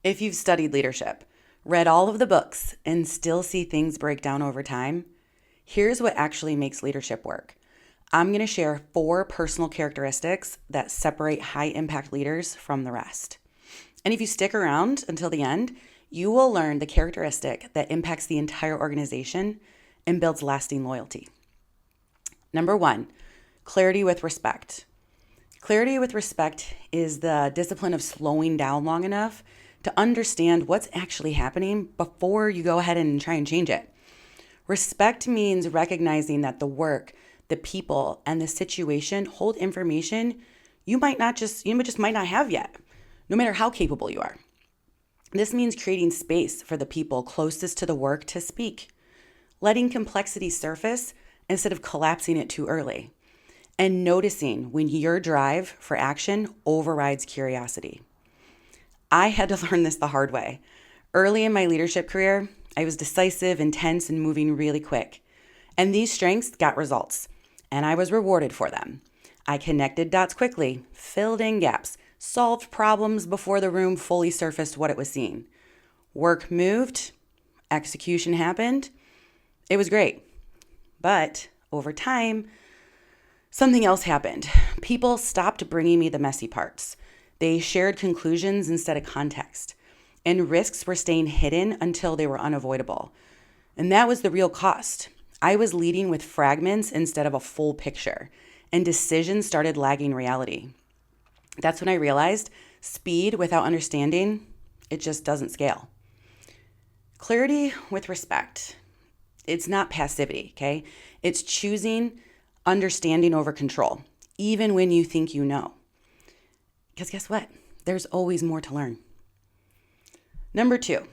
If you've studied leadership, read all of the books, and still see things break down over time, here's what actually makes leadership work. I'm going to share 4 personal characteristics that separate high impact leaders from the rest. And if you stick around until the end, you will learn the characteristic that impacts the entire organization and builds lasting loyalty. Number 1, clarity with respect. Clarity with respect is the discipline of slowing down long enough to understand what's actually happening before you go ahead and try and change it. Respect means recognizing that the work, the people, and the situation hold information you just might not have yet, no matter how capable you are. This means creating space for the people closest to the work to speak, letting complexity surface instead of collapsing it too early, and noticing when your drive for action overrides curiosity. I had to learn this the hard way. Early in my leadership career, I was decisive, intense, and moving really quick. And these strengths got results, and I was rewarded for them. I connected dots quickly, filled in gaps, solved problems before the room fully surfaced what it was seeing. Work moved, execution happened. It was great. But over time, something else happened. People stopped bringing me the messy parts. They shared conclusions instead of context, and risks were staying hidden until they were unavoidable. And that was the real cost. I was leading with fragments instead of a full picture, and decisions started lagging reality. That's when I realized speed without understanding, it just doesn't scale. Clarity with respect. It's not passivity, okay? It's choosing understanding over control, even when you think you know. Because guess what? There's always more to learn. Number 2,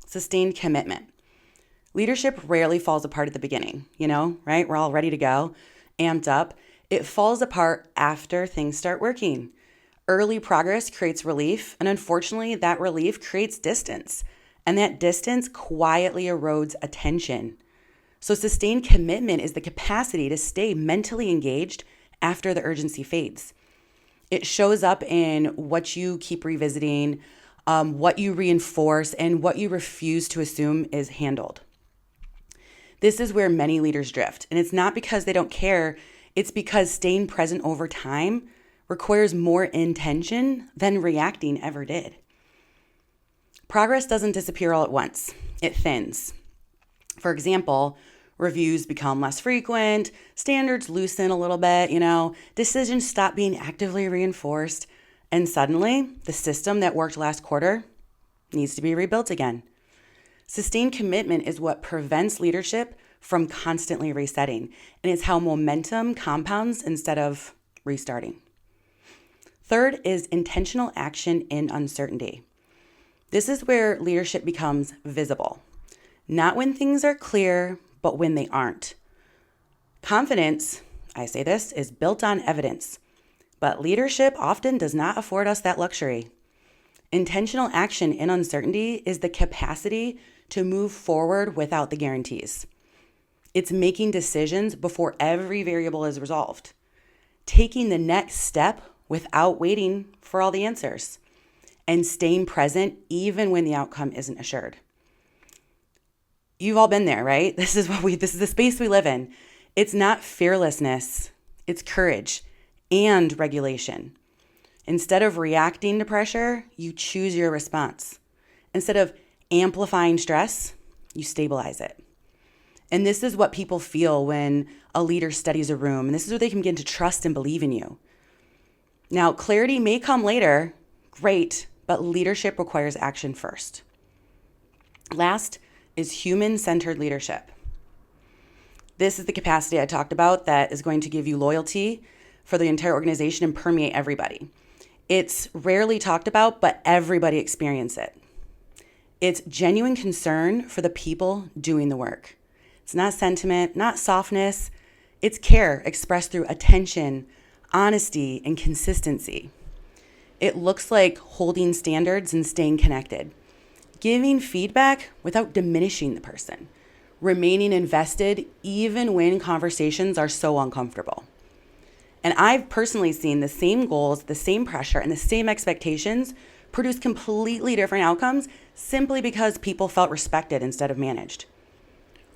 sustained commitment. Leadership rarely falls apart at the beginning, right? We're all ready to go, amped up. It falls apart after things start working. Early progress creates relief, and unfortunately, that relief creates distance, and that distance quietly erodes attention. So sustained commitment is the capacity to stay mentally engaged after the urgency fades. It shows up in what you keep revisiting, what you reinforce, and what you refuse to assume is handled. This is where many leaders drift, and it's not because they don't care, it's because staying present over time requires more intention than reacting ever did. Progress doesn't disappear all at once, it thins. For example, reviews become less frequent, standards loosen a little bit, decisions stop being actively reinforced, and suddenly the system that worked last quarter needs to be rebuilt again. Sustained commitment is what prevents leadership from constantly resetting, and it's how momentum compounds instead of restarting. Third is intentional action in uncertainty. This is where leadership becomes visible. Not when things are clear, but when they aren't. Confidence, I say this, is built on evidence, but leadership often does not afford us that luxury. Intentional action in uncertainty is the capacity to move forward without the guarantees. It's making decisions before every variable is resolved, taking the next step without waiting for all the answers, and staying present even when the outcome isn't assured. You've all been there, right? This is the space we live in. It's not fearlessness, it's courage and regulation. Instead of reacting to pressure, you choose your response. Instead of amplifying stress, you stabilize it. And this is what people feel when a leader studies a room, and this is where they can begin to trust and believe in you. Now, clarity may come later, great, but leadership requires action first. Last is human-centered leadership. This is the capacity I talked about that is going to give you loyalty for the entire organization and permeate everybody. It's rarely talked about, but everybody experiences it. It's genuine concern for the people doing the work. It's not sentiment, not softness. It's care expressed through attention, honesty, and consistency. It looks like holding standards and staying connected, giving feedback without diminishing the person, remaining invested even when conversations are so uncomfortable. And I've personally seen the same goals, the same pressure, and the same expectations produced completely different outcomes simply because people felt respected instead of managed.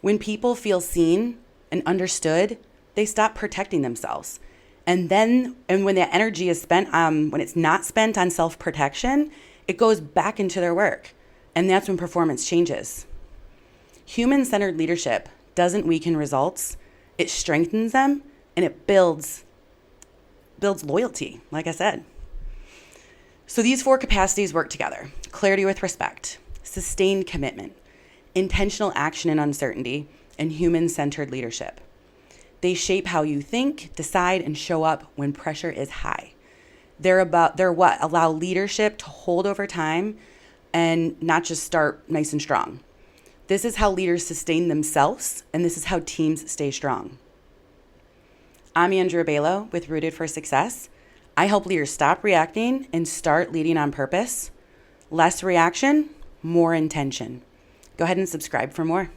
When people feel seen and understood, they stop protecting themselves. And when that energy is spent, when it's not spent on self-protection, it goes back into their work. And that's when performance changes. Human-centered leadership doesn't weaken results. It strengthens them, and it builds loyalty, like I said. So these 4 capacities work together: clarity with respect, sustained commitment, intentional action in uncertainty, and human-centered leadership. They shape how you think, decide, and show up when pressure is high. They're what allow leadership to hold over time and not just start nice and strong. This is how leaders sustain themselves, and this is how teams stay strong. I'm Andrea Balo with Rooted for Success. I help leaders stop reacting and start leading on purpose. Less reaction, more intention. Go ahead and subscribe for more.